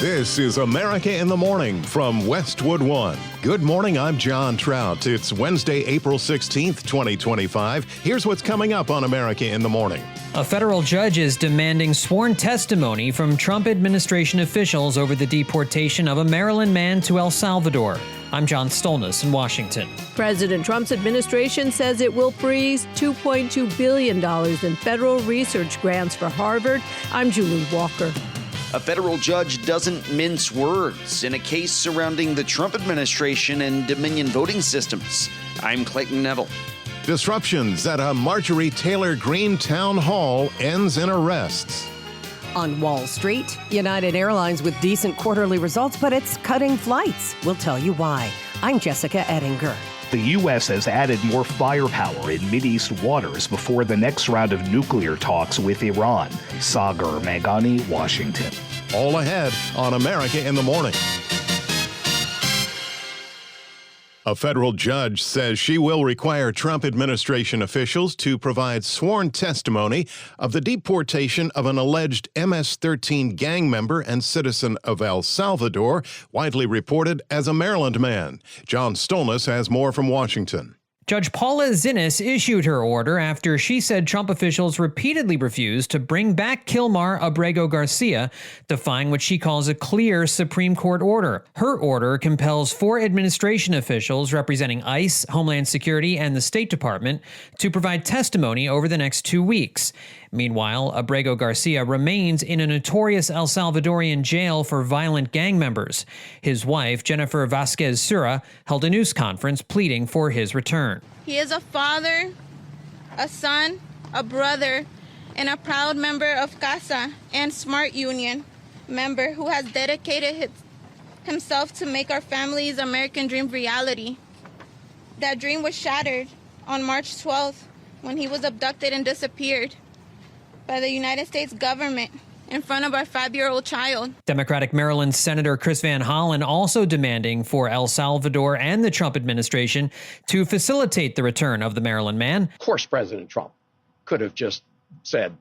This is America in the Morning from Westwood One. Good morning, I'm John Trout. It's Wednesday, April 16th, 2025. Here's what's coming up on America in the Morning. A federal judge is demanding sworn testimony from Trump administration officials over the deportation of a Maryland man to El Salvador. I'm John Stolnis in Washington. President Trump's administration says it will freeze $2.2 billion in federal research grants for Harvard. I'm Julie Walker. A federal judge doesn't mince words in a case surrounding the Trump administration and Dominion voting systems. I'm Clayton Neville. Disruptions at a Marjorie Taylor Greene town hall ends in arrests. On Wall Street, United Airlines with decent quarterly results, but it's cutting flights. We'll tell you why. I'm Jessica Ettinger. The U.S. has added more firepower in Mideast waters before the next round of nuclear talks with Iran. Sagar Meghani, Washington. All ahead on America in the Morning. A federal judge says she will require Trump administration officials to provide sworn testimony of the deportation of an alleged MS-13 gang member and citizen of El Salvador, widely reported as a Maryland man. John Stolnis has more from Washington. Judge Paula Zinnes issued her order after she said Trump officials repeatedly refused to bring back Kilmar Abrego Garcia, defying what she calls a clear Supreme Court order. Her order compels 4 administration officials representing ICE, Homeland Security, and the State Department to provide testimony over the next 2 weeks. Meanwhile, Abrego Garcia remains in a notorious El Salvadorian jail for violent gang members. His wife, Jennifer Vasquez Sura, held a news conference pleading for his return. He is a father, a son, a brother, and a proud member of CASA and Smart Union member who has dedicated himself to make our family's American dream reality. That dream was shattered on March 12th when he was abducted and disappeared by the United States government in front of our 5-year-old child. Democratic Maryland Senator Chris Van Hollen also demanding for El Salvador and the Trump administration to facilitate the return of the Maryland man. Of course, President Trump could have just said,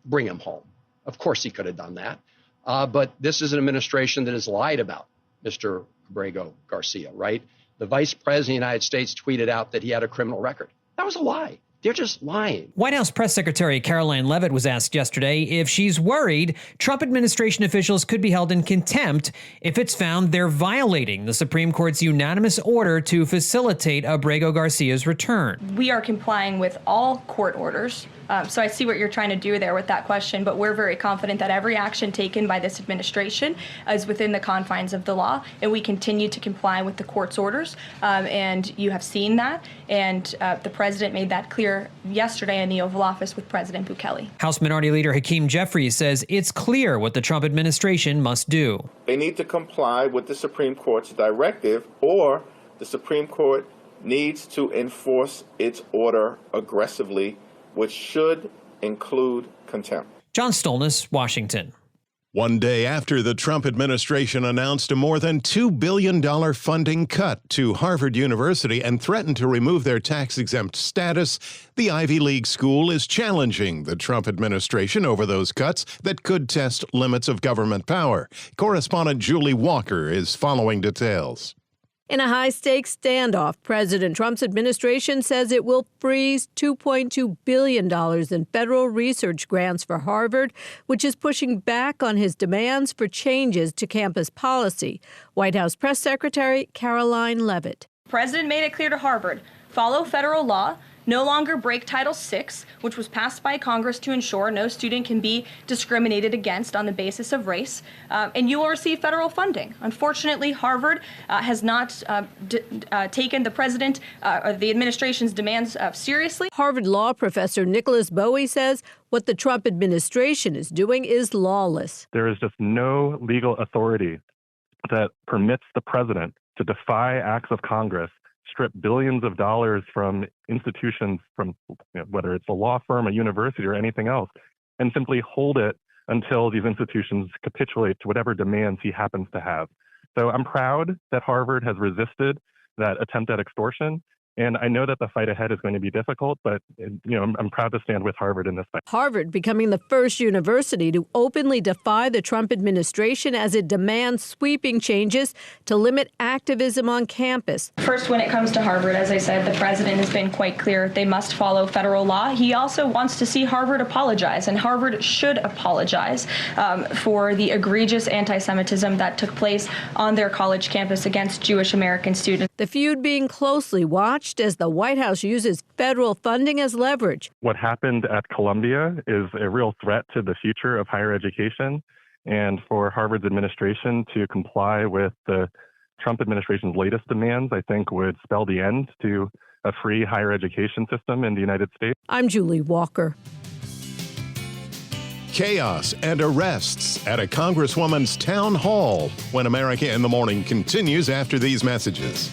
bring him home. Of course he could have done that. But this is an administration that has lied about Mr. Abrego Garcia, right? The vice president of the United States tweeted out that he had a criminal record. That was a lie. They're just lying. White House Press Secretary Caroline Leavitt was asked yesterday if she's worried Trump administration officials could be held in contempt if it's found they're violating the Supreme Court's unanimous order to facilitate Abrego Garcia's return. We are complying with all court orders. So I see what you're trying to do there with that question, but we're very confident that every action taken by this administration is within the confines of the law, and we continue to comply with the court's orders. And you have seen that, and the president made that clear yesterday in the Oval Office with President Bukele. House Minority Leader Hakeem Jeffries says it's clear what the Trump administration must do. They need to comply with the Supreme Court's directive, or the Supreme Court needs to enforce its order aggressively, which should include contempt. John Stolnis, Washington. One day after the Trump administration announced a more than $2 billion funding cut to Harvard University and threatened to remove their tax-exempt status, the Ivy League school is challenging the Trump administration over those cuts that could test limits of government power. Correspondent Julie Walker is following details. In a high-stakes standoff, President Trump's administration says it will freeze $2.2 billion in federal research grants for Harvard, which is pushing back on his demands for changes to campus policy. White House Press Secretary Caroline Leavitt. The president made it clear to Harvard, follow federal law, no longer break Title VI, which was passed by Congress to ensure no student can be discriminated against on the basis of race, and you will receive federal funding. Unfortunately, Harvard has not taken the president or the administration's demands seriously. Harvard law professor Nicholas Bowie says what the Trump administration is doing is lawless. There is just no legal authority that permits the president to defy acts of Congress, strip billions of dollars from institutions, from whether it's a law firm, a university, or anything else, and simply hold it until these institutions capitulate to whatever demands he happens to have. So I'm proud that Harvard has resisted that attempt at extortion, And I know that the fight ahead is going to be difficult, but I'm proud to stand with Harvard in this fight. Harvard becoming the first university to openly defy the Trump administration as it demands sweeping changes to limit activism on campus. First, when it comes to Harvard, as I said, the president has been quite clear. They must follow federal law. He also wants to see Harvard apologize, and Harvard should apologize for the egregious anti-Semitism that took place on their college campus against Jewish American students. The feud being closely watched as the White House uses federal funding as leverage. What happened at Columbia is a real threat to the future of higher education, and for Harvard's administration to comply with the Trump administration's latest demands, I think would spell the end to a free higher education system in the United States. I'm Julie Walker. Chaos and arrests at a congresswoman's town hall when America in the Morning continues after these messages.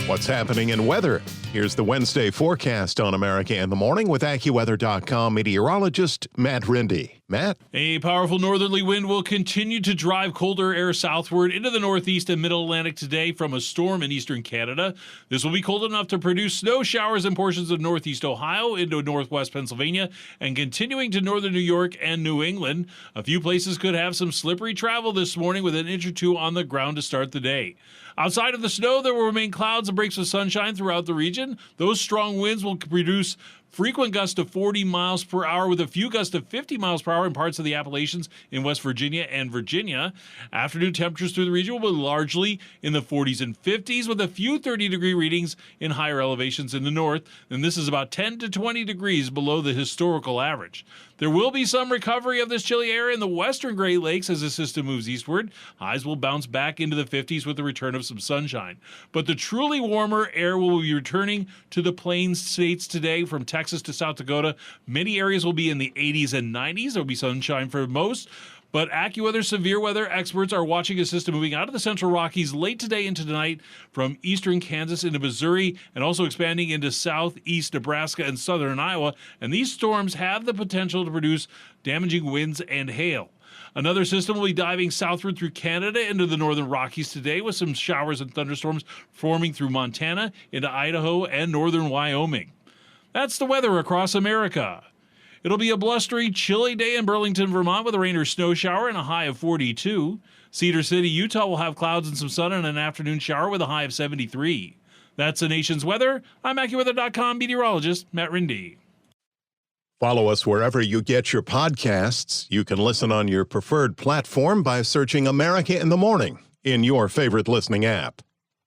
What's happening in weather? Here's the Wednesday forecast on America in the Morning with AccuWeather.com meteorologist Matt Rindy. Matt? A powerful northerly wind will continue to drive colder air southward into the northeast and middle Atlantic today from a storm in eastern Canada. This will be cold enough to produce snow showers in portions of northeast Ohio into northwest Pennsylvania and continuing to northern New York and New England. A few places could have some slippery travel this morning with an inch or two on the ground to start the day. Outside of the snow, there will remain clouds and breaks of sunshine throughout the region. Those strong winds will produce frequent gusts of 40 miles per hour with a few gusts of 50 miles per hour in parts of the Appalachians in West Virginia and Virginia. Afternoon temperatures through the region will be largely in the 40s and 50s with a few 30-degree readings in higher elevations in the north, and this is about 10 to 20 degrees below the historical average. There will be some recovery of this chilly air in the western Great Lakes as the system moves eastward. Highs will bounce back into the 50s with the return of some sunshine. But the truly warmer air will be returning to the plains states today from Texas to South Dakota. Many areas will be in the 80s and 90s. There will be sunshine for most. But AccuWeather severe weather experts are watching a system moving out of the central Rockies late today into tonight from eastern Kansas into Missouri and also expanding into southeast Nebraska and southern Iowa. And these storms have the potential to produce damaging winds and hail. Another system will be diving southward through Canada into the northern Rockies today with some showers and thunderstorms forming through Montana into Idaho and northern Wyoming. That's the weather across America. It'll be a blustery, chilly day in Burlington, Vermont with a rain or snow shower and a high of 42. Cedar City, Utah will have clouds and some sun and an afternoon shower with a high of 73. That's the nation's weather. I'm AccuWeather.com meteorologist Matt Rindy. Follow us wherever you get your podcasts. You can listen on your preferred platform by searching America in the Morning in your favorite listening app.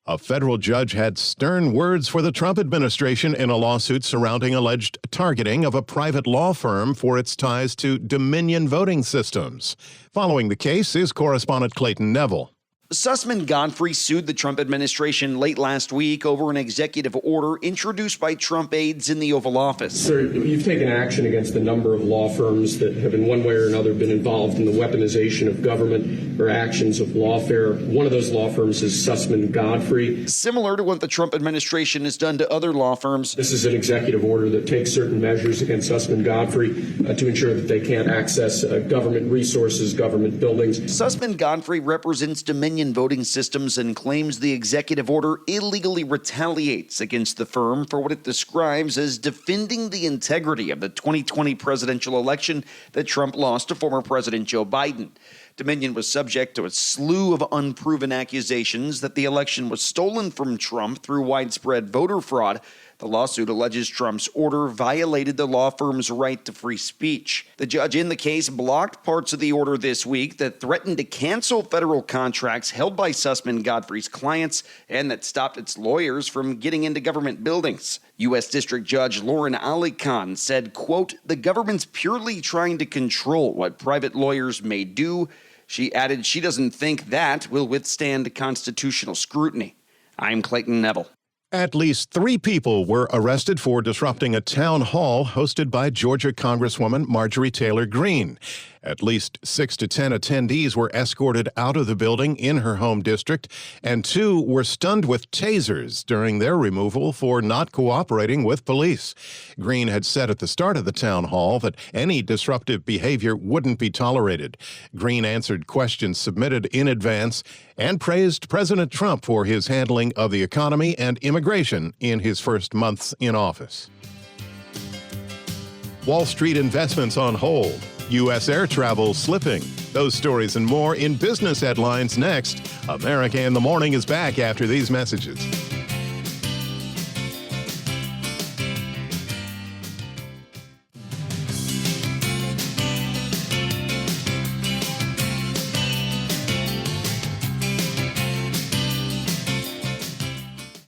A federal judge had stern words for the Trump administration in a lawsuit surrounding alleged targeting of a private law firm for its ties to Dominion voting systems. Following the case is Correspondent Clayton Neville. Sussman Godfrey sued the Trump administration late last week over an executive order introduced by Trump aides in the Oval Office. Sir, you've taken action against a number of law firms that have in one way or another been involved in the weaponization of government or actions of lawfare. One of those law firms is Sussman Godfrey. Similar to what the Trump administration has done to other law firms. This is an executive order that takes certain measures against Sussman Godfrey to ensure that they can't access government resources, government buildings. Sussman Godfrey represents Dominion voting systems and claims the executive order illegally retaliates against the firm for what it describes as defending the integrity of the 2020 presidential election that Trump lost to former President Joe Biden. Dominion was subject to a slew of unproven accusations that the election was stolen from Trump through widespread voter fraud. The lawsuit alleges Trump's order violated the law firm's right to free speech. The judge in the case blocked parts of the order this week that threatened to cancel federal contracts held by Sussman Godfrey's clients and that stopped its lawyers from getting into government buildings. U.S. District Judge Lauren Ali Khan said, quote, "The government's purely trying to control what private lawyers may do." She added she doesn't think that will withstand constitutional scrutiny. I'm Clayton Neville. At least 3 people were arrested for disrupting a town hall hosted by Georgia Congresswoman Marjorie Taylor Greene. At least 6 to 10 attendees were escorted out of the building in her home district, and 2 were stunned with tasers during their removal for not cooperating with police. Green had said at the start of the town hall that any disruptive behavior wouldn't be tolerated. Green answered questions submitted in advance and praised President Trump for his handling of the economy and immigration in his first months in office. Wall Street investments on hold. U.S. air travel slipping. Those stories and more in business headlines next. America in the Morning is back after these messages.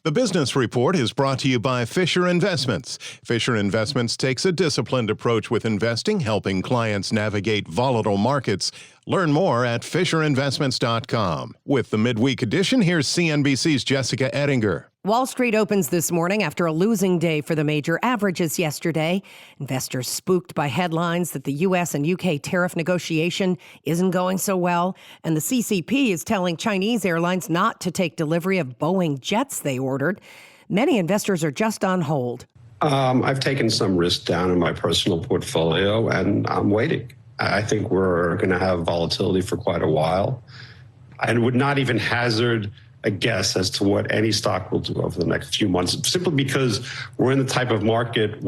The Business Report is brought to you by Fisher Investments. Fisher Investments takes a disciplined approach with investing, helping clients navigate volatile markets. Learn more at FisherInvestments.com. With the midweek edition, here's CNBC's Jessica Ettinger. Wall Street opens this morning after a losing day for the major averages yesterday. Investors spooked by headlines that the U.S. and U.K. tariff negotiation isn't going so well, and the CCP is telling Chinese airlines not to take delivery of Boeing jets they ordered. Many investors are just on hold. I've taken some risk down in my personal portfolio, and I'm waiting. I think we're going to have volatility for quite a while. I would not even hazard a guess as to what any stock will do over the next few months, simply because we're in the type of market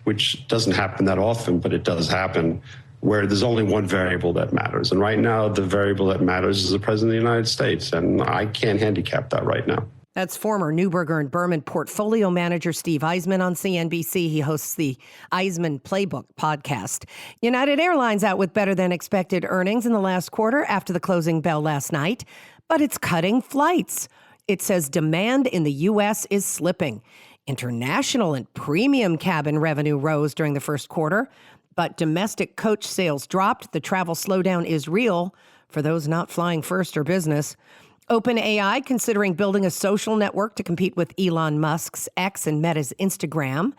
which doesn't happen that often, but it does happen, where there's only one variable that matters. And right now, the variable that matters is the President of the United States, and I can't handicap that right now. That's former Neuberger and Berman portfolio manager Steve Eisman on CNBC. He hosts the Eisman Playbook podcast. United Airlines out with better than expected earnings in the last quarter after the closing bell last night, but it's cutting flights. It says demand in the U.S. is slipping. International and premium cabin revenue rose during the first quarter, but domestic coach sales dropped. The travel slowdown is real for those not flying first or business. OpenAI considering building a social network to compete with Elon Musk's X and Meta's Instagram.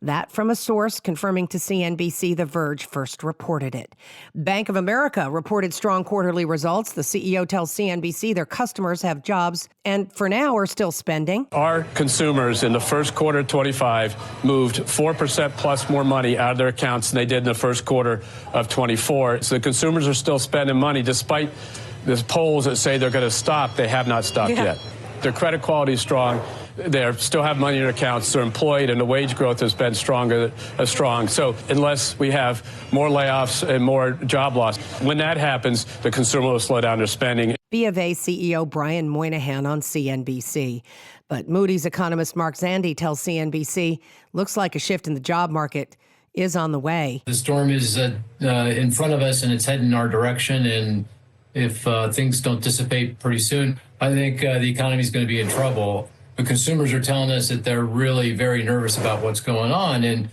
That from a source confirming to CNBC. The Verge first reported it. Bank of America reported strong quarterly results. The CEO tells CNBC their customers have jobs and for now are still spending. Our consumers in the first quarter of 25 moved 4% plus more money out of their accounts than they did in the first quarter of 24. So the consumers are still spending money despite there's polls that say they're going to stop. They have not stopped yet. Their credit quality is strong. They still have money in their accounts. They're employed, and the wage growth has been strong. So unless we have more layoffs and more job loss, when that happens, the consumer will slow down their spending. B of A CEO Brian Moynihan on CNBC. But Moody's economist Mark Zandi tells CNBC, looks like a shift in the job market is on the way. The storm is in front of us, and it's heading in our direction. And if things don't dissipate pretty soon, I think the economy is going to be in trouble. The consumers are telling us that they're really very nervous about what's going on. And,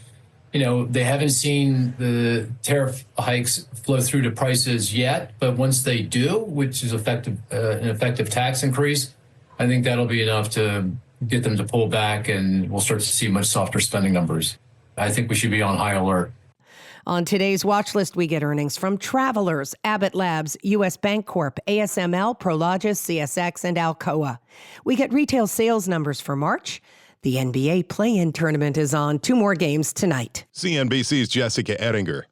you know, they haven't seen the tariff hikes flow through to prices yet. But once they do, which is an effective tax increase, I think that'll be enough to get them to pull back, and we'll start to see much softer spending numbers. I think we should be on high alert. On today's watch list, we get earnings from Travelers, Abbott Labs, U.S. Bancorp, ASML, Prologis, CSX, and Alcoa. We get retail sales numbers for March. The NBA play-in tournament is on. 2 more games tonight. CNBC's Jessica Ettinger.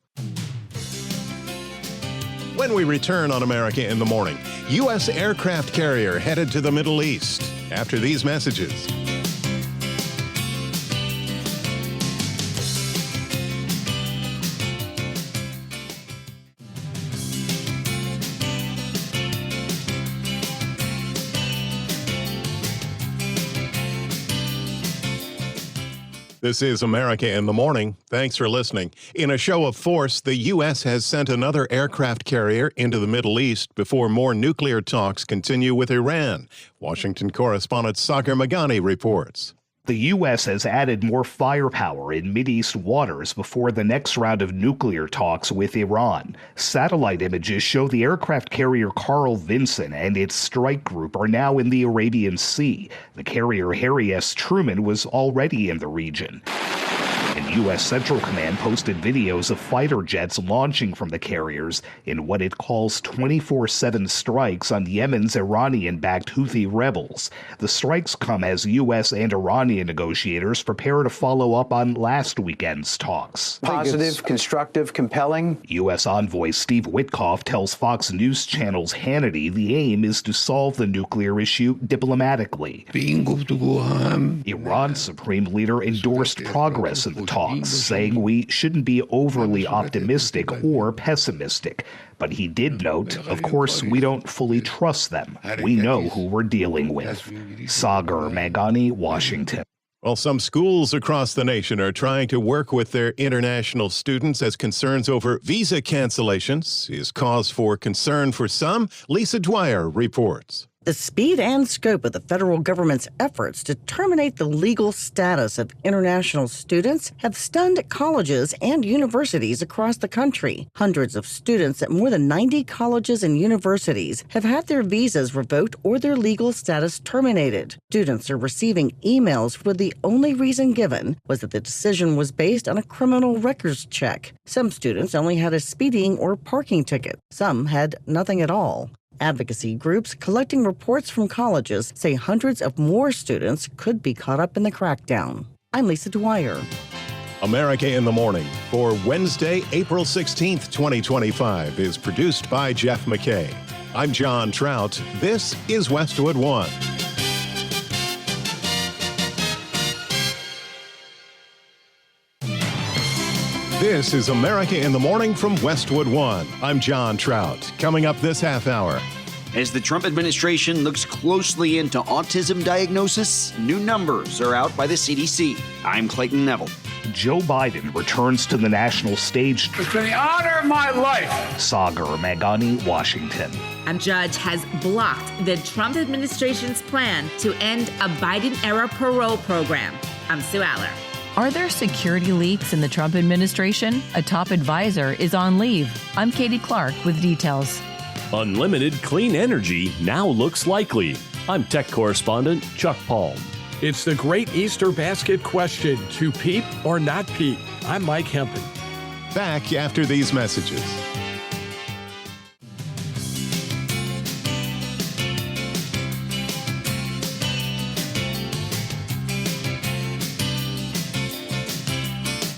When we return on America in the Morning, U.S. aircraft carrier headed to the Middle East. After these messages. This is America in the Morning. Thanks for listening. In a show of force, the U.S. has sent another aircraft carrier into the Middle East before more nuclear talks continue with Iran. Washington correspondent Sagar Meghani reports. The U.S. has added more firepower in Mideast waters before the next round of nuclear talks with Iran. Satellite images show the aircraft carrier Carl Vinson and its strike group are now in the Arabian Sea. The carrier Harry S. Truman was already in the region. And U.S. Central Command posted videos of fighter jets launching from the carriers in what it calls 24/7 strikes on Yemen's Iranian-backed Houthi rebels. The strikes come as U.S. and Iranian negotiators prepare to follow up on last weekend's talks. Positive, constructive, compelling. U.S. envoy Steve Witkoff tells Fox News Channel's Hannity the aim is to solve the nuclear issue diplomatically. Iran's supreme leader endorsed progress in the talks, saying we shouldn't be overly optimistic or pessimistic. But he did note, of course, we don't fully trust them. We know who we're dealing with. Sagar Meghani, Washington. Well, some schools across the nation are trying to work with their international students as concerns over visa cancellations is cause for concern for some. Lisa Dwyer reports. The speed and scope of the federal government's efforts to terminate the legal status of international students have stunned colleges and universities across the country. Hundreds of students at more than 90 colleges and universities have had their visas revoked or their legal status terminated. Students are receiving emails where the only reason given was that the decision was based on a criminal records check. Some students only had a speeding or parking ticket. Some had nothing at all. Advocacy groups collecting reports from colleges say hundreds of more students could be caught up in the crackdown. I'm Lisa Dwyer. America in the Morning for Wednesday, April 16th, 2025 is produced by Jeff McKay. I'm John Trout. This is Westwood One. This is America in the Morning from Westwood One. I'm John Trout. Coming up this half hour. As the Trump administration looks closely into autism diagnosis, new numbers are out by the CDC. I'm Clayton Neville. Joe Biden returns to the national stage. It's been the honor of my life. Sagar Meghani, Washington. A judge has blocked the Trump administration's plan to end a Biden-era parole program. I'm Sue Aller. Are there security leaks in the Trump administration? A top advisor is on leave. I'm Katie Clark with details. Unlimited clean energy now looks likely. I'm tech correspondent Chuck Palm. It's the great Easter basket question, to peep or not peep. I'm Mike Hempen. Back after these messages.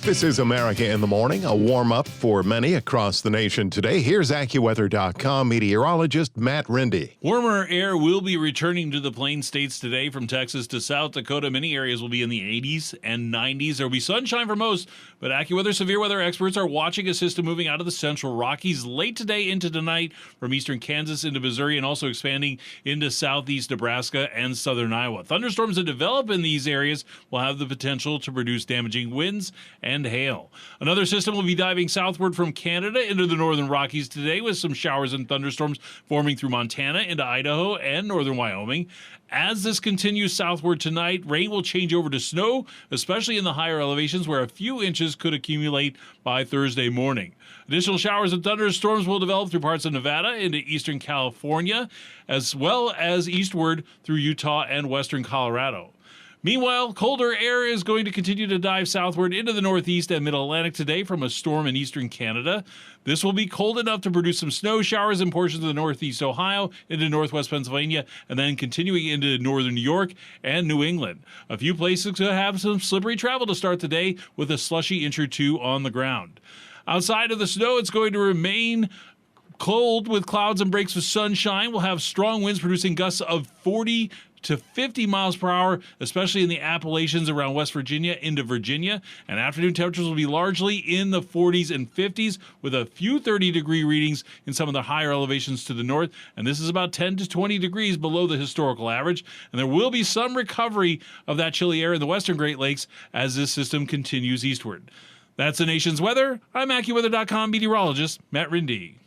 This is America in the Morning, a warm-up for many across the nation today. Here's AccuWeather.com meteorologist Matt Rindy. Warmer air will be returning to the Plain States today from Texas to South Dakota. Many areas will be in the 80s and 90s. There will be sunshine for most, but AccuWeather severe weather experts are watching a system moving out of the central Rockies late today into tonight from eastern Kansas into Missouri and also expanding into southeast Nebraska and southern Iowa. Thunderstorms that develop in these areas will have the potential to produce damaging winds and hail. Another system will be diving southward from Canada into the northern Rockies today with some showers and thunderstorms forming through Montana into Idaho and northern Wyoming. As this continues southward tonight, rain will change over to snow, especially in the higher elevations where a few inches could accumulate by Thursday morning. Additional showers and thunderstorms will develop through parts of Nevada into eastern California, as well as eastward through Utah and western Colorado. Meanwhile, colder air is going to continue to dive southward into the northeast and middle-Atlantic today from a storm in eastern Canada. This will be cold enough to produce some snow showers in portions of the northeast Ohio into northwest Pennsylvania and then continuing into northern New York and New England. A few places could have some slippery travel to start the day with a slushy inch or two on the ground. Outside of the snow, it's going to remain cold with clouds and breaks with sunshine. We'll have strong winds producing gusts of 40 to 50 miles per hour, especially in the Appalachians around West Virginia into Virginia. And afternoon temperatures will be largely in the 40s and 50s with a few 30-degree readings in some of the higher elevations to the north. And this is about 10 to 20 degrees below the historical average. And there will be some recovery of that chilly air in the western Great Lakes as this system continues eastward. That's the nation's weather. I'm AccuWeather.com meteorologist Matt Rindy.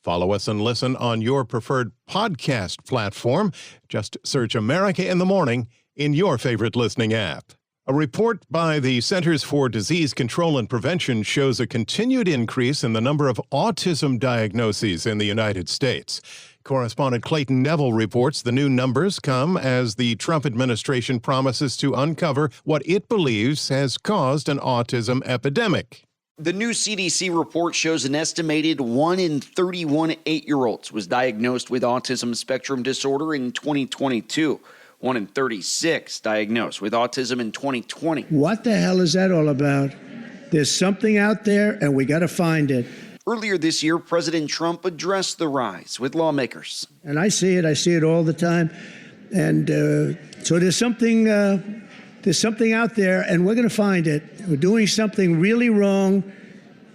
Follow us and listen on your preferred podcast platform. Just search America in the Morning in your favorite listening app. A report by the Centers for Disease Control and Prevention shows a continued increase in the number of autism diagnoses in the United States. Correspondent Clayton Neville reports the new numbers come as the Trump administration promises to uncover what it believes has caused an autism epidemic. The new CDC report shows an estimated 1 in 31 8-year-olds was diagnosed with autism spectrum disorder in 2022. 1 in 36 diagnosed with autism in 2020. What the hell is that all about? There's something out there, and we got to find it. Earlier this year, President Trump addressed the rise with lawmakers. And I see it all the time. And so there's something out there, and we're going to find it. We're doing something really wrong,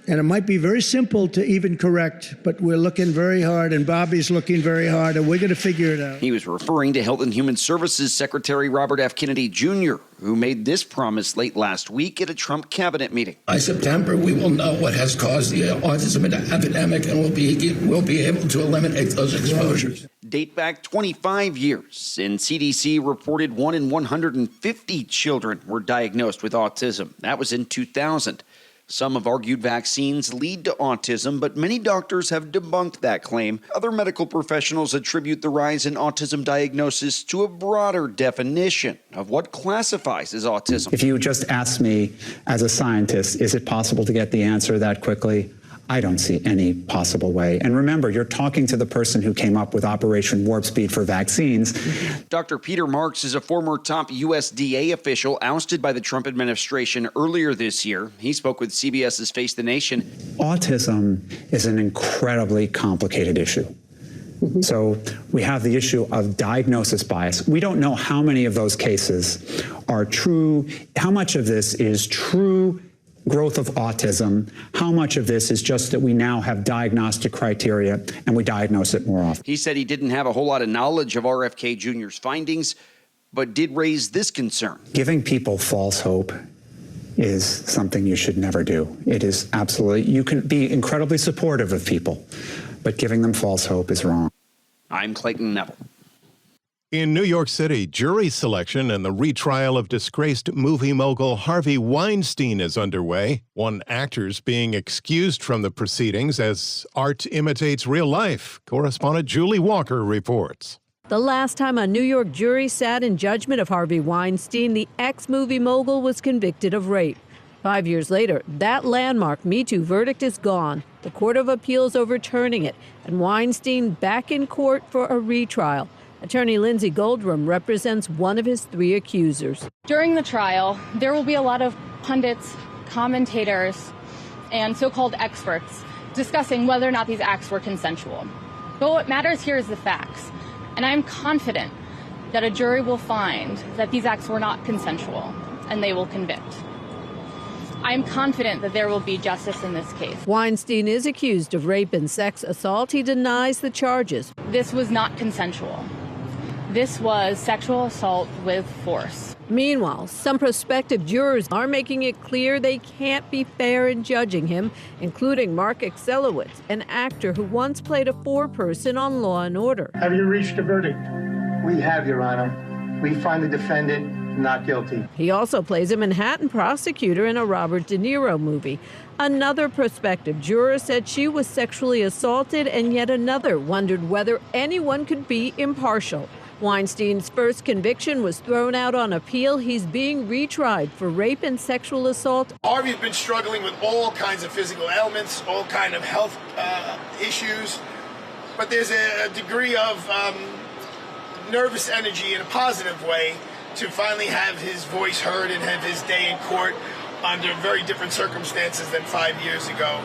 and it might be very simple to even correct, but we're looking very hard, and Bobby's looking very hard, and we're going to figure it out. He was referring to Health and Human Services Secretary Robert F. Kennedy Jr., who made this promise late last week at a Trump cabinet meeting. By September, we will know what has caused the autism epidemic, and we'll be able to eliminate those exposures. Date back 25 years, and CDC reported 1 in 150 children were diagnosed with autism. That was in 2000. Some have argued vaccines lead to autism, but many doctors have debunked that claim. Other medical professionals attribute the rise in autism diagnosis to a broader definition of what classifies as autism. If you just ask me as a scientist, is it possible to get the answer that quickly? I don't see any possible way. And remember, you're talking to the person who came up with Operation Warp Speed for vaccines. Dr. Peter Marks is a former top USDA official ousted by the Trump administration earlier this year. He spoke with CBS's Face the Nation. Autism is an incredibly complicated issue. So we have the issue of diagnosis bias. We don't know how many of those cases are true, how much of this is true growth of autism, how much of this is just that we now have diagnostic criteria and we diagnose it more often. He said he didn't have a whole lot of knowledge of RFK Jr.'s findings, but did raise this concern. Giving people false hope is something you should never do. It is absolutely, you can be incredibly supportive of people, but giving them false hope is wrong. I'm Clayton Neville. In New York City, jury selection and the retrial of disgraced movie mogul Harvey Weinstein is underway. One actor's being excused from the proceedings as art imitates real life. Correspondent Julie Walker reports. The last time a New York jury sat in judgment of Harvey Weinstein, the ex-movie mogul was convicted of rape. 5 years later, that landmark Me Too verdict is gone. The Court of Appeals overturning it, and Weinstein back in court for a retrial. Attorney Lindsay Goldrum represents one of his 3 accusers. During the trial, there will be a lot of pundits, commentators, and so-called experts discussing whether or not these acts were consensual. But what matters here is the facts. And I'm confident that a jury will find that these acts were not consensual, and they will convict. I am confident that there will be justice in this case. Weinstein is accused of rape and sex assault. He denies the charges. This was not consensual. This was sexual assault with force. Meanwhile, some prospective jurors are making it clear they can't be fair in judging him, including Mark Excelowitz, an actor who once played a foreperson on Law & Order. Have you reached a verdict? We have, Your Honor. We find the defendant not guilty. He also plays a Manhattan prosecutor in a Robert De Niro movie. Another prospective juror said she was sexually assaulted, and yet another wondered whether anyone could be impartial. Weinstein's first conviction was thrown out on appeal. He's being retried for rape and sexual assault. Harvey's been struggling with all kinds of physical ailments, all kind of health issues, but there's a degree of nervous energy in a positive way to finally have his voice heard and have his day in court under very different circumstances than 5 years ago.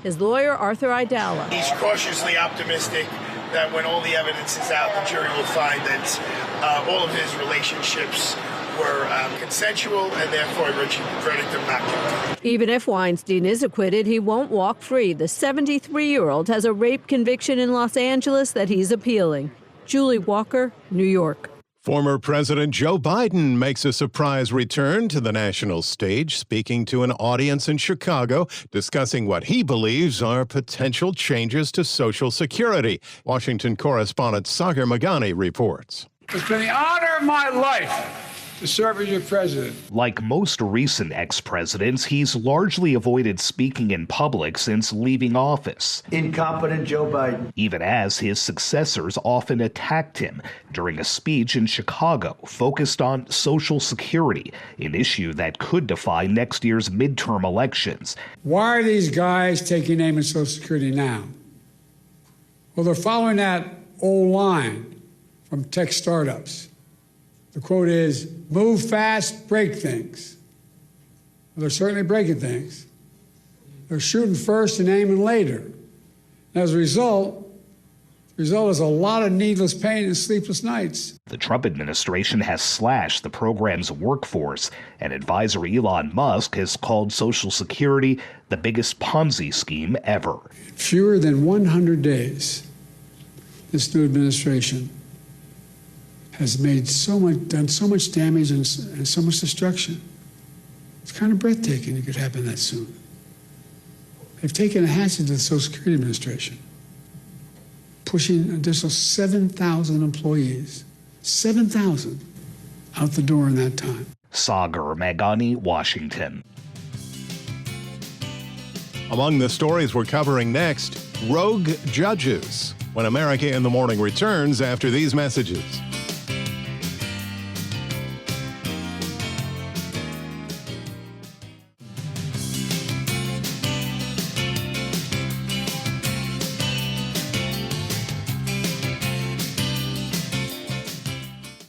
His lawyer, Arthur Idala. He's cautiously optimistic that when all the evidence is out, the jury will find that all of his relationships were consensual and therefore a verdict of not guilty. Even if Weinstein is acquitted, he won't walk free. The 73-year-old has a rape conviction in Los Angeles that he's appealing. Julie Walker, New York. Former President Joe Biden makes a surprise return to the national stage, speaking to an audience in Chicago, discussing what he believes are potential changes to Social Security. Washington correspondent Sagar Magani reports. It's been the honor of my life to serve as your president. Like most recent ex-presidents, he's largely avoided speaking in public since leaving office. Incompetent Joe Biden. Even as his successors often attacked him during a speech in Chicago focused on Social Security, an issue that could define next year's midterm elections. Why are these guys taking aim at Social Security now? Well, they're following that old line from tech startups. The quote is, move fast, break things. Well, they're certainly breaking things. They're shooting first and aiming later. As a result, the result is a lot of needless pain and sleepless nights. The Trump administration has slashed the program's workforce, and advisor Elon Musk has called Social Security the biggest Ponzi scheme ever. Fewer than 100 days, this new administration has done so much damage and so much destruction. It's kind of breathtaking it could happen that soon. They've taken a hatchet to the Social Security Administration, pushing an additional 7,000 employees, 7,000 out the door in that time. Sagar Magani, Washington. Among the stories we're covering next, rogue judges. When America in the Morning returns after these messages.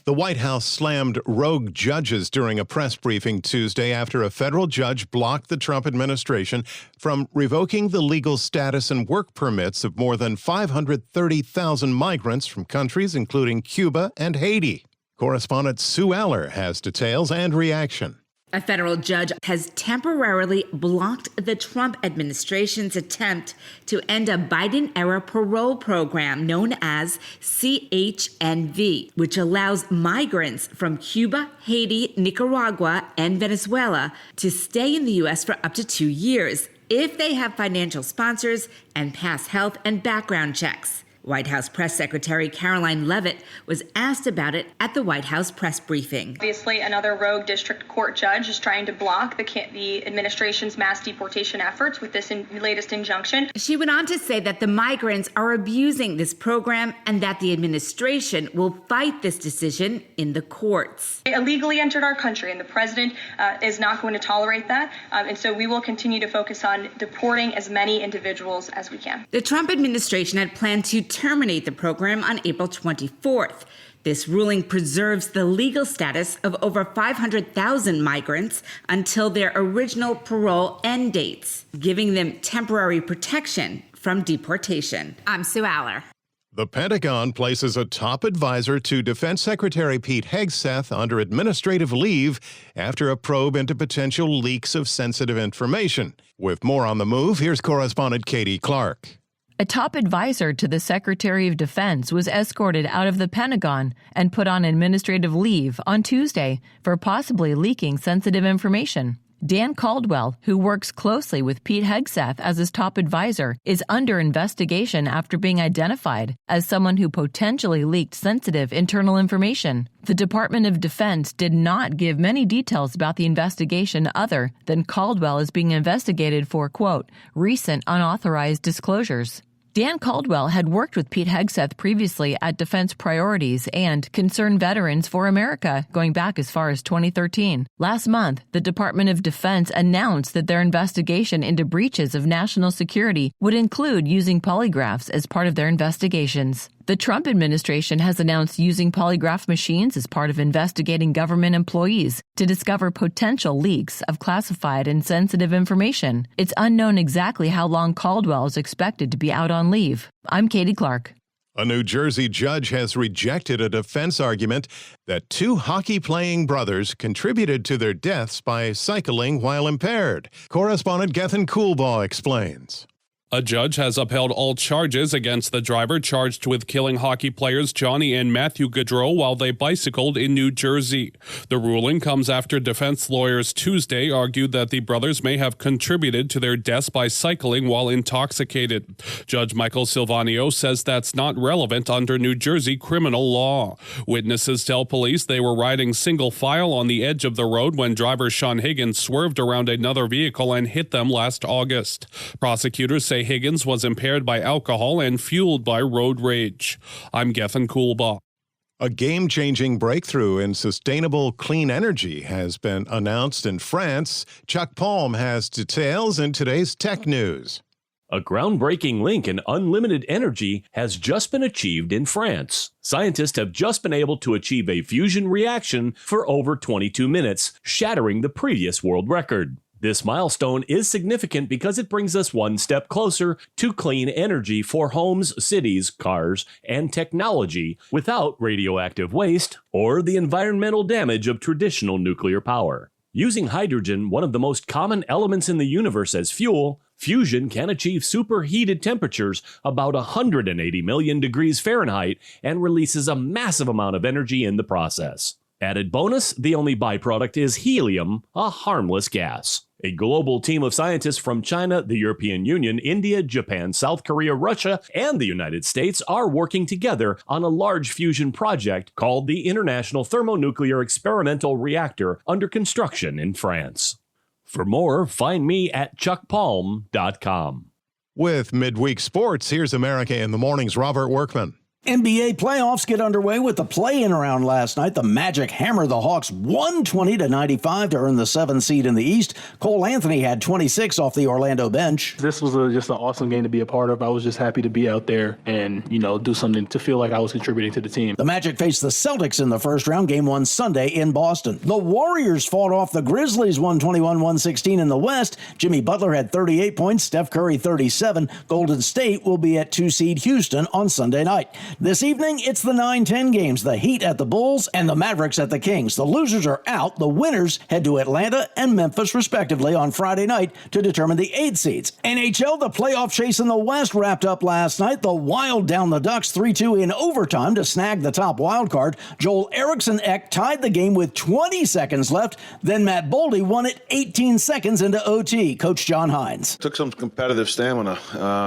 The White House slammed rogue judges during a press briefing Tuesday after a federal judge blocked the Trump administration from revoking the legal status and work permits of more than 530,000 migrants from countries including Cuba and Haiti. Correspondent Sue Aller has details and reaction. A federal judge has temporarily blocked the Trump administration's attempt to end a Biden-era parole program known as CHNV, which allows migrants from Cuba, Haiti, Nicaragua, and Venezuela to stay in the U.S. for up to 2 years if they have financial sponsors and pass health and background checks. White House Press Secretary Caroline Leavitt was asked about it at the White House press briefing. Obviously, another rogue district court judge is trying to block the administration's mass deportation efforts with this latest injunction. She went on to say that the migrants are abusing this program and that the administration will fight this decision in the courts. They illegally entered our country, and the president is not going to tolerate that. And so we will continue to focus on deporting as many individuals as we can. The Trump administration had planned to terminate the program on April 24th. This ruling preserves the legal status of over 500,000 migrants until their original parole end dates, giving them temporary protection from deportation. I'm Sue Aller. The Pentagon places a top advisor to Defense Secretary Pete Hegseth under administrative leave after a probe into potential leaks of sensitive information. With more on the move, here's correspondent Katie Clark. A top advisor to the Secretary of Defense was escorted out of the Pentagon and put on administrative leave on Tuesday for possibly leaking sensitive information. Dan Caldwell, who works closely with Pete Hegseth as his top advisor, is under investigation after being identified as someone who potentially leaked sensitive internal information. The Department of Defense did not give many details about the investigation other than Caldwell is being investigated for, quote, recent unauthorized disclosures. Dan Caldwell had worked with Pete Hegseth previously at Defense Priorities and Concerned Veterans for America, going back as far as 2013. Last month, the Department of Defense announced that their investigation into breaches of national security would include using polygraphs as part of their investigations. The Trump administration has announced using polygraph machines as part of investigating government employees to discover potential leaks of classified and sensitive information. It's unknown exactly how long Caldwell is expected to be out on leave. I'm Katie Clark. A New Jersey judge has rejected a defense argument that two hockey-playing brothers contributed to their deaths by cycling while impaired. Correspondent Gethin Coolbaugh explains. A judge has upheld all charges against the driver charged with killing hockey players Johnny and Matthew Gaudreau while they bicycled in New Jersey. The ruling comes after defense lawyers Tuesday argued that the brothers may have contributed to their deaths by cycling while intoxicated. Judge Michael Silvanio says that's not relevant under New Jersey criminal law. Witnesses tell police they were riding single file on the edge of the road when driver Sean Higgins swerved around another vehicle and hit them last August. Prosecutors say Higgins was impaired by alcohol and fueled by road rage. I'm Gethin Coolbaugh. A game-changing breakthrough in sustainable clean energy has been announced in France. Chuck Palm has details in today's Tech News. A groundbreaking link in unlimited energy has just been achieved in France. Scientists have just been able to achieve a fusion reaction for over 22 minutes, shattering the previous world record. This milestone is significant because it brings us one step closer to clean energy for homes, cities, cars, and technology without radioactive waste or the environmental damage of traditional nuclear power. Using hydrogen, one of the most common elements in the universe, as fuel, fusion can achieve superheated temperatures about 180 million degrees Fahrenheit and releases a massive amount of energy in the process. Added bonus, the only byproduct is helium, a harmless gas. A global team of scientists from China, the European Union, India, Japan, South Korea, Russia, and the United States are working together on a large fusion project called the International Thermonuclear Experimental Reactor under construction in France. For more, find me at chuckpalm.com. With midweek sports, here's America in the Morning's Robert Workman. NBA playoffs get underway with the play-in round last night. The Magic hammered the Hawks 120-95 to earn the 7th seed in the East. Cole Anthony had 26 off the Orlando bench. This was just an awesome game to be a part of. I was just happy to be out there and, do something to feel like I was contributing to the team. The Magic faced the Celtics in the first round, game 1 Sunday in Boston. The Warriors fought off the Grizzlies 121-116 in the West. Jimmy Butler had 38 points, Steph Curry 37. Golden State will be at 2-seed Houston on Sunday night. This evening, it's the 9-10 games, the Heat at the Bulls and the Mavericks at the Kings. The losers are out. The winners head to Atlanta and Memphis, respectively, on Friday night to determine the 8 seeds. NHL, the playoff chase in the West wrapped up last night. The Wild down the Ducks 3-2 in overtime to snag the top wild card. Joel Eriksson-Ek tied the game with 20 seconds left. Then Matt Boldy won it 18 seconds into OT. Coach John Hines. Took some competitive stamina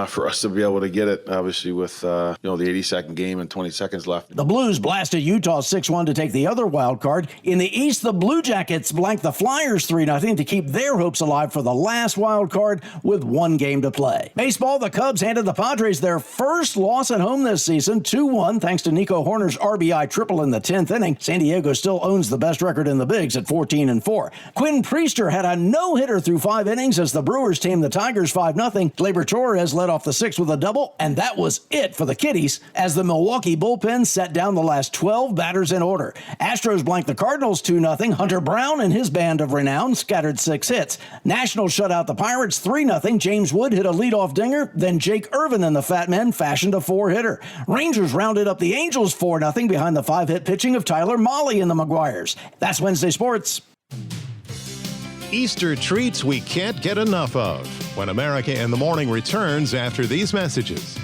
for us to be able to get it, obviously, with the 82nd game and 20 seconds left. The Blues blasted Utah 6-1 to take the other wild card. In the East, the Blue Jackets blanked the Flyers 3-0 to keep their hopes alive for the last wild card with 1 game to play. Baseball, the Cubs handed the Padres their first loss at home this season, 2-1, thanks to Nico Horner's RBI triple in the 10th inning. San Diego still owns the best record in the bigs at 14-4. Quinn Priester had a no-hitter through 5 innings as the Brewers tamed the Tigers 5-0. Gleyber Torres led off the 6th with a double, and that was it for the Kitties as the Milwaukee bullpen set down the last 12 batters in order. Astros blanked the Cardinals 2-0. Hunter Brown and his band of renown scattered 6 hits. Nationals shut out the Pirates 3-0. James Wood hit a leadoff dinger. Then Jake Irvin and the Fat Men fashioned a 4-hitter. Rangers rounded up the Angels 4-0 behind the 5-hit pitching of Tyler Mahle and the Maguires. That's Wednesday Sports. Easter treats we can't get enough of. When America in the Morning returns after these messages.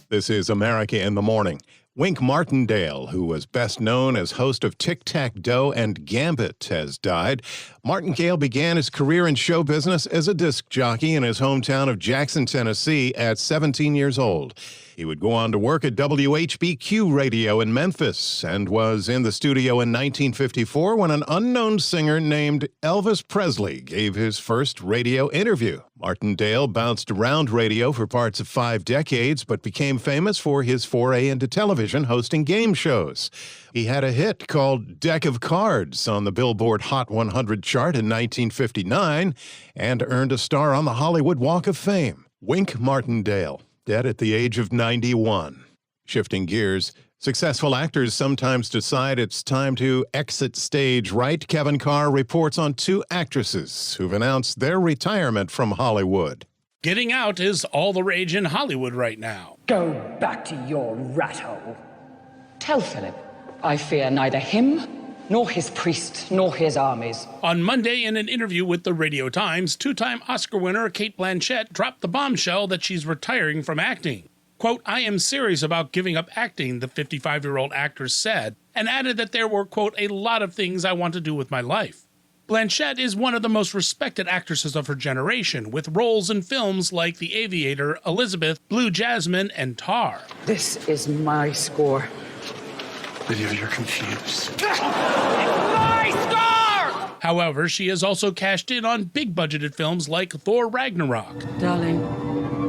This is America in the Morning. Wink Martindale, who was best known as host of Tic-Tac-Dough and Gambit, has died. Martindale began his career in show business as a disc jockey in his hometown of Jackson, Tennessee at 17 years old. He would go on to work at WHBQ Radio in Memphis and was in the studio in 1954 when an unknown singer named Elvis Presley gave his first radio interview. Martindale bounced around radio for parts of 5 decades, but became famous for his foray into television hosting game shows. He had a hit called Deck of Cards on the Billboard Hot 100 chart in 1959 and earned a star on the Hollywood Walk of Fame. Wink Martindale, dead at the age of 91. Shifting gears, Successful actors sometimes decide it's time to exit stage right. Kevin Carr reports on two actresses who've announced their retirement from Hollywood. Getting out is all the rage in Hollywood right now. Go back to your rat hole. Tell Philip, I fear neither him nor his priest, nor his armies. On Monday, in an interview with the Radio Times, two-time Oscar winner Cate Blanchett dropped the bombshell that she's retiring from acting. Quote, I am serious about giving up acting, the 55-year-old actress said, and added that there were, quote, a lot of things I want to do with my life. Blanchett is one of the most respected actresses of her generation, with roles in films like The Aviator, Elizabeth, Blue Jasmine, and Tar. This is my score. Lydia, you're confused. My score! However, she has also cashed in on big-budgeted films like Thor Ragnarok. Darling,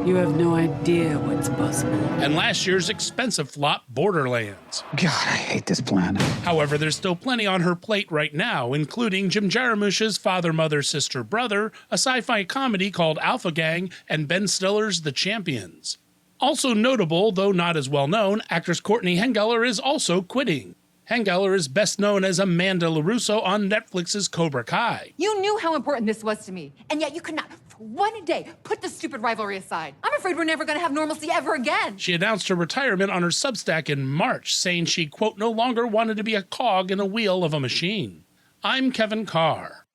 you have no idea what's possible. And last year's expensive flop, Borderlands. God, I hate this planet. However, there's still plenty on her plate right now, including Jim Jarmusch's Father, Mother, Sister, Brother, a sci-fi comedy called Alpha Gang, and Ben Stiller's The Champions. Also notable, though not as well known, actress Courtney Hengeler is also quitting. Hengeler is best known as Amanda LaRusso on Netflix's Cobra Kai. You knew how important this was to me, and yet you could not, for one day, put the stupid rivalry aside. I'm afraid we're never going to have normalcy ever again. She announced her retirement on her Substack in March, saying she, quote, no longer wanted to be a cog in a wheel of a machine. I'm Kevin Carr.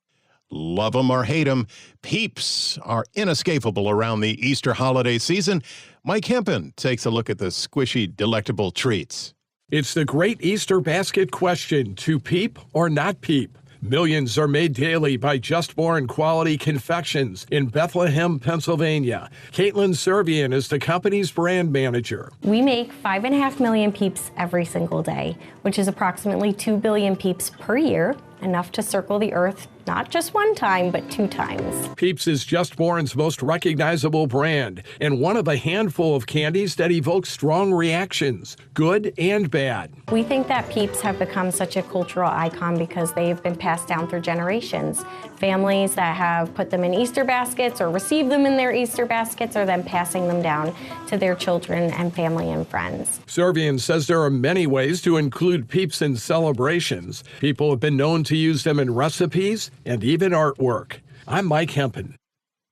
Love 'em or hate 'em, Peeps are inescapable around the Easter holiday season. Mike Hempen takes a look at the squishy, delectable treats. It's the great Easter basket question, to peep or not peep. Millions are made daily by Just Born Quality Confections in Bethlehem, Pennsylvania. Caitlin Servian is the company's brand manager. We make 5.5 million peeps every single day, which is approximately 2 billion peeps per year, enough to circle the earth not just one time, but 2 times. Peeps is Just Born's most recognizable brand and one of a handful of candies that evoke strong reactions, good and bad. We think that Peeps have become such a cultural icon because they've been passed down through generations. Families that have put them in Easter baskets or received them in their Easter baskets are then passing them down to their children and family and friends. Servian says there are many ways to include Peeps in celebrations. People have been known to use them in recipes and even artwork. I'm Mike Hempen.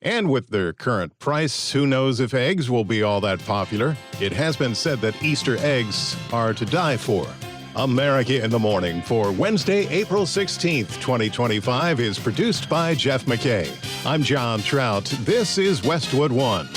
And with their current price, who knows if eggs will be all that popular? It has been said that Easter eggs are to die for. America in the Morning for Wednesday, April 16th, 2025 is produced by Jeff McKay. I'm John Trout. This is Westwood One.